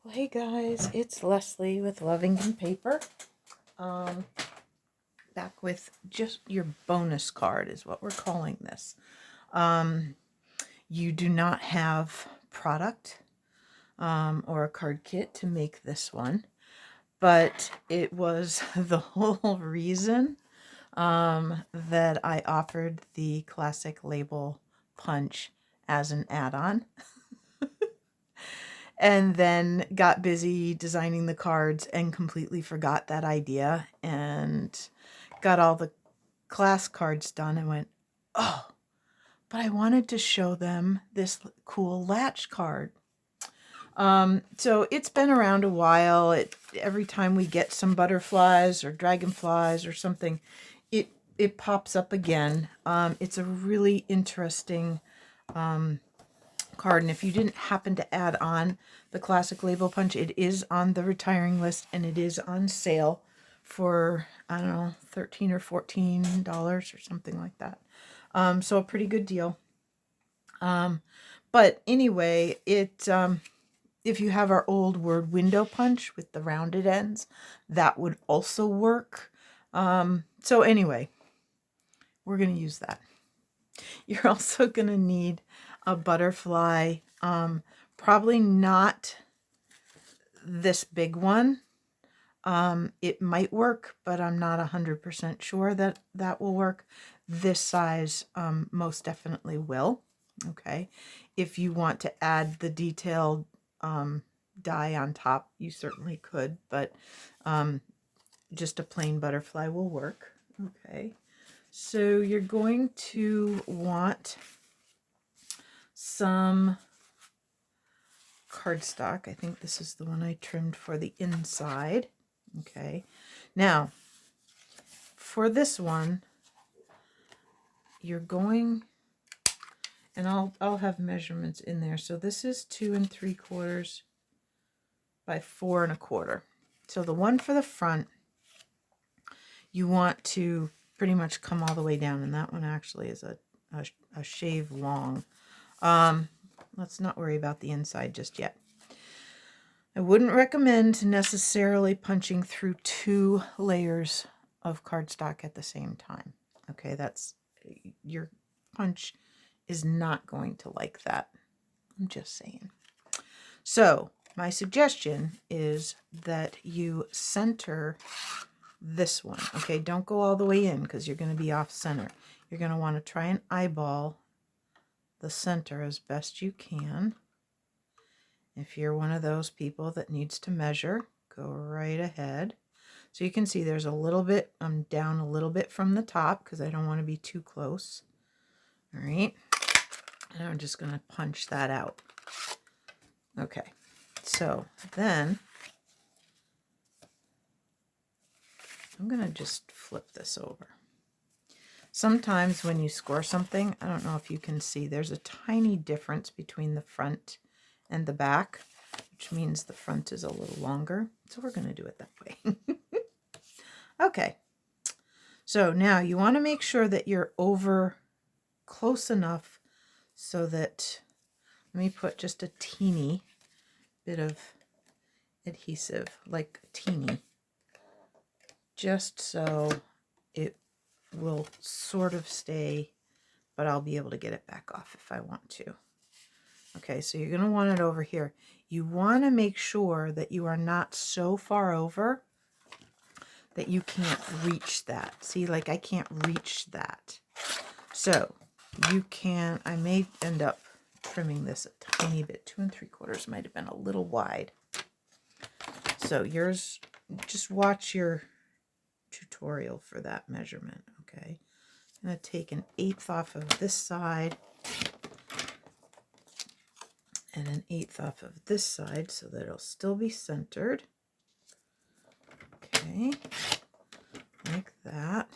Well, hey guys, it's Leslie with LuvINK&Paper. Back with just your bonus card is what we're calling this. You do not have product or a card kit to make this one, but it was the whole reason that I offered the classic label punch as an add-on. And then got busy designing the cards and completely forgot that idea and got all the class cards done and went, oh, but I wanted to show them this cool Latch card. So it's been around a while. Every time we get some butterflies or dragonflies or something, it pops up again. It's a really interesting card, and if you didn't happen to add on the classic label punch, it is on the retiring list and it is on sale for, I don't know, $13 or $14 or something like that. So a pretty good deal. But anyway, if you have our old word window punch with the rounded ends, that would also work. So anyway, we're going to use that. You're also going to need a butterfly, probably not this big one. It might work, but I'm not 100% sure that that will work. This size most definitely will. Okay, if you want to add the detailed die on top, you certainly could, but just a plain butterfly will work. Okay, so you're going to want some cardstock. I think this is the one I trimmed for the inside. Okay, now for this one, you're going, and I'll have measurements in there. So this is 2 3/4 by 4 1/4. So the one for the front, you want to pretty much come all the way down, and that one actually is a shave long. Let's not worry about the inside just yet. I wouldn't recommend necessarily punching through 2 layers of cardstock at the same time. Okay, your punch is not going to like that. I'm just saying. So my suggestion is that you center this one. Okay, don't go all the way in because you're going to be off center. You're going to want to try and eyeball the center as best you can. If you're one of those people that needs to measure, go right ahead. So you can see there's a little bit, I'm down a little bit from the top because I don't want to be too close. All right, and I'm just going to punch that out. Okay, so then I'm going to just flip this over. Sometimes when you score something, I don't know if you can see, there's a tiny difference between the front and the back, which means the front is a little longer. So we're going to do it that way. Okay. So now you want to make sure that you're over close enough so that, let me put just a teeny bit of adhesive, like teeny, just so it will sort of stay, but I'll be able to get it back off if I want to. Okay, so you're going to want it over here. You want to make sure that you are not so far over that you can't reach that. See, like I can't reach that. So you can, I may end up trimming this a tiny bit. 2 3/4 might have been a little wide. So yours, just watch your tutorial for that measurement. Okay, I'm going to take 1/8 off of this side and 1/8 off of this side so that it'll still be centered. Okay, like that.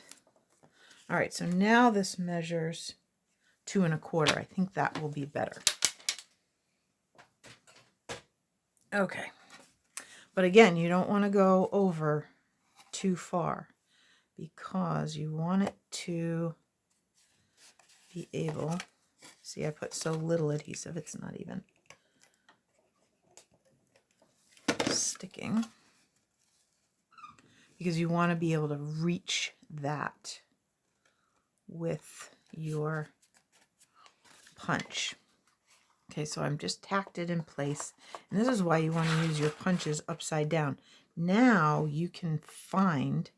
All right, so now this measures 2 1/4. I think that will be better. Okay, but again, you don't want to go over too far because you want it to be able, see, I put so little adhesive, it's not even. sticking because you want to be able to reach that with your punch. Okay, so I'm just tacked it in place, and this is why you want to use your punches upside down. Now you can find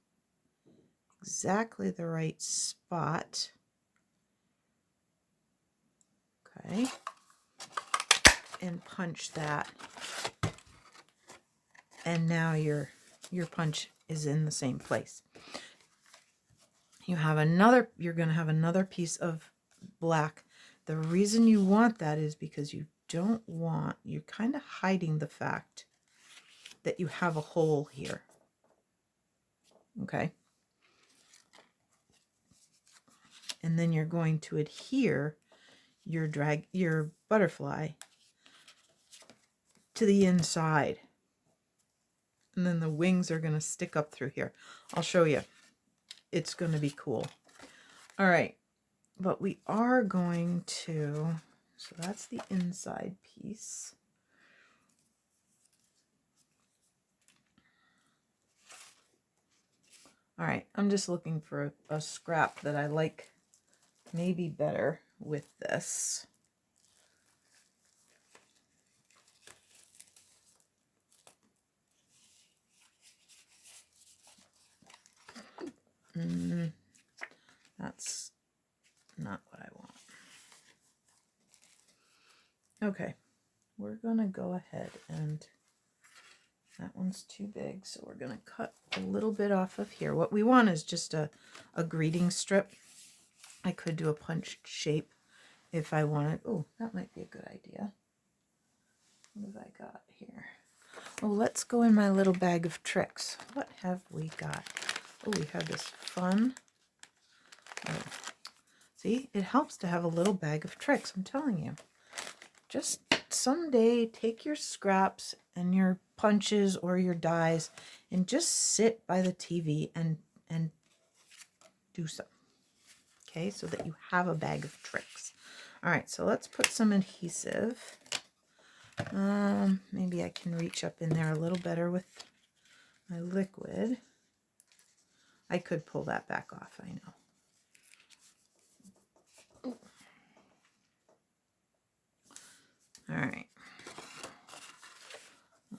exactly the right spot. Okay, and punch that, and now your punch is in the same place. You're going to have another piece of black. The reason you want that is because you're kind of hiding the fact that you have a hole here. Okay. And then you're going to adhere your butterfly to the inside. And then the wings are going to stick up through here. I'll show you. It's going to be cool. All right. But we are going to, so that's the inside piece. All right. I'm just looking for a scrap that I like maybe better with this. That's not what I want. Okay, we're gonna go ahead and that one's too big, so we're gonna cut a little bit off of here. What we want is just a greeting strip. I could do a punched shape if I wanted. Oh, that might be a good idea. What have I got here? Oh, let's go in my little bag of tricks. What have we got? Oh, we have this fun. Oh. See, it helps to have a little bag of tricks, I'm telling you. Just someday take your scraps and your punches or your dies and just sit by the TV and do some. Okay, so that you have a bag of tricks. All right, so let's put some adhesive. Maybe I can reach up in there a little better with my liquid. I could pull that back off, I know. All right.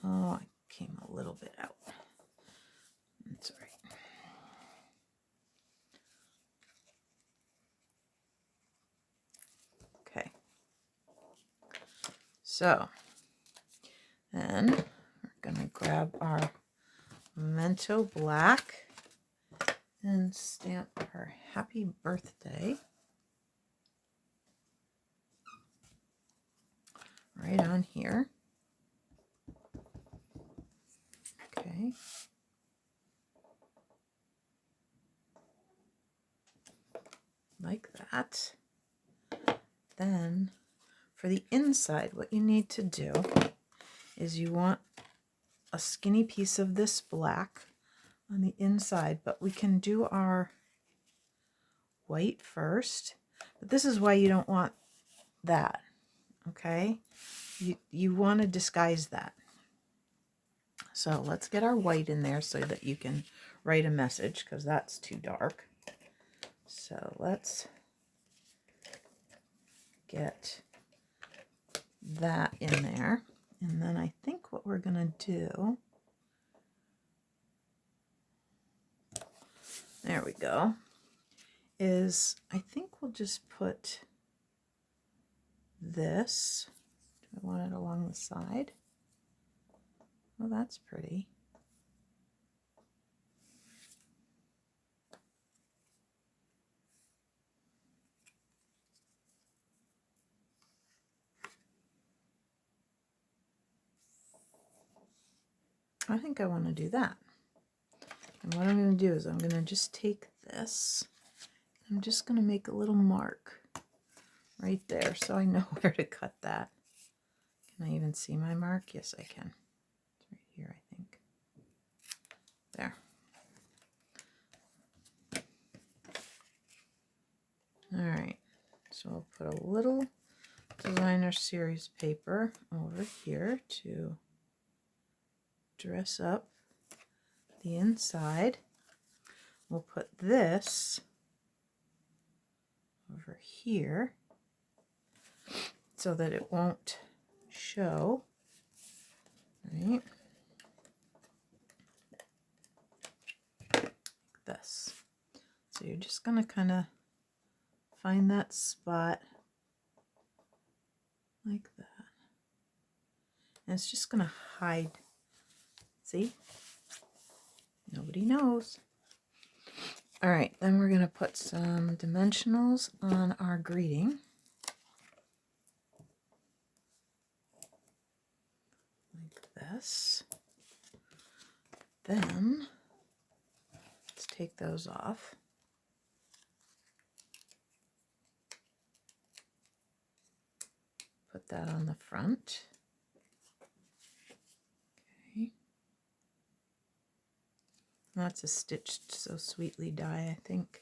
Oh, I came a little bit out. That's all right. Okay. So then we're going to grab our Memento Black and stamp our happy birthday right on here. Okay. Like that. Then for the inside, what you need to do is you want a skinny piece of this black on the inside, but we can do our white first. But this is why you don't want that, okay? You want to disguise that. So let's get our white in there so that you can write a message, because that's too dark. So let's get that in there. And then I think what we're going to do, there we go, is I think we'll just put this. Do I want it along the side? Well, that's pretty. I think I want to do that. And what I'm going to do is I'm going to just take this. I'm just going to make a little mark right there so I know where to cut that. Can I even see my mark? Yes, I can. It's right here, I think. There. All right. So I'll put a little designer series paper over here to dress up the inside. We'll put this over here so that it won't show, right? Like this. So you're just going to kind of find that spot like that. And it's just going to hide. See? Nobody knows. All right, then we're going to put some dimensionals on our greeting. Like this. Then, let's take those off. Put that on the front. Okay. That's a stitched so sweetly die, I think.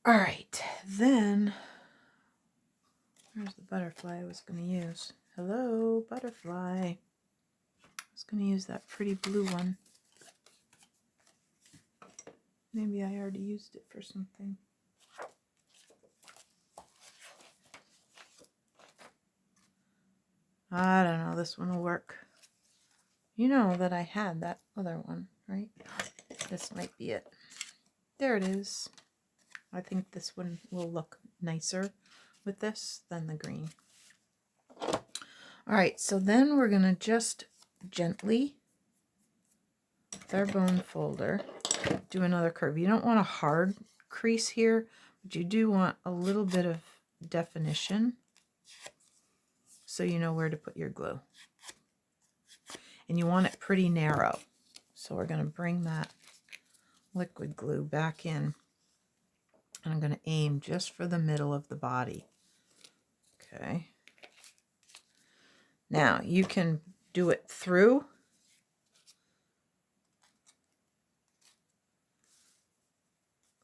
All right, then, where's the butterfly I was going to use? Hello, butterfly. I was going to use that pretty blue one. Maybe I already used it for something. I don't know, this one will work. You know that I had that other one, right? This might be it. There it is. I think this one will look nicer with this than the green. All right, so then we're going to just gently, with our bone folder, do another curve. You don't want a hard crease here, but you do want a little bit of definition so you know where to put your glue. And you want it pretty narrow. So we're going to bring that liquid glue back in. And I'm going to aim just for the middle of the body. Okay. Now you can do it through.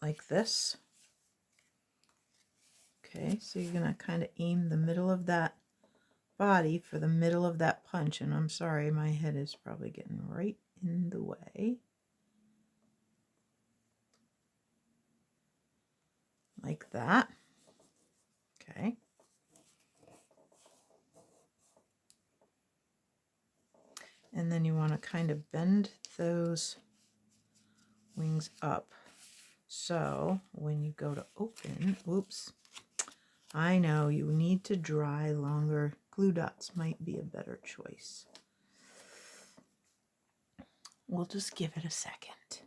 Like this. Okay, so you're going to kind of aim the middle of that body for the middle of that punch. And I'm sorry, my head is probably getting right in the way. Like that. Okay. And then you want to kind of bend those wings up. So when you go to open, oops, I know you need to dry longer. Glue dots might be a better choice. We'll just give it a second.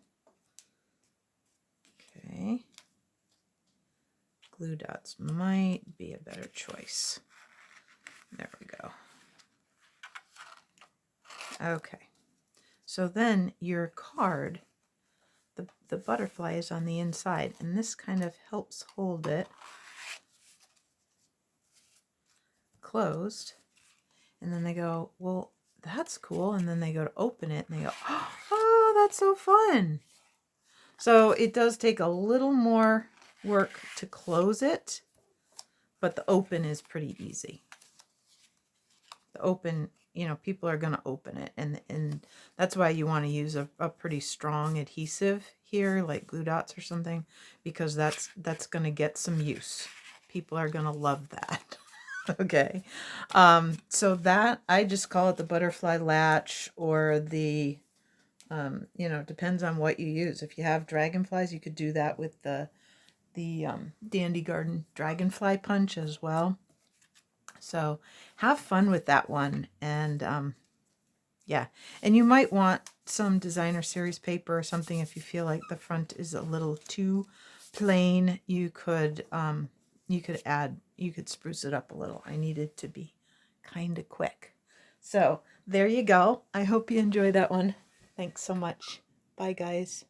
Okay. Glue dots might be a better choice. There we go. Okay. So then your card, the butterfly is on the inside, and this kind of helps hold it closed. And then they go, well, that's cool. And then they go to open it and they go, oh, that's so fun. So it does take a little more work to close it, but the open is pretty easy. The open, you know, people are going to open it. And that's why you want to use a pretty strong adhesive here, like glue dots or something, because that's going to get some use. People are going to love that. Okay. So that, I just call it the butterfly latch, or the, you know, depends on what you use. If you have dragonflies, you could do that with the Dandy Garden dragonfly punch as well. So have fun with that one. And yeah, and you might want some designer series paper or something. If you feel like the front is a little too plain, you could spruce it up a little. I need it to be kind of quick. So there you go. I hope you enjoy that one. Thanks so much. Bye, guys.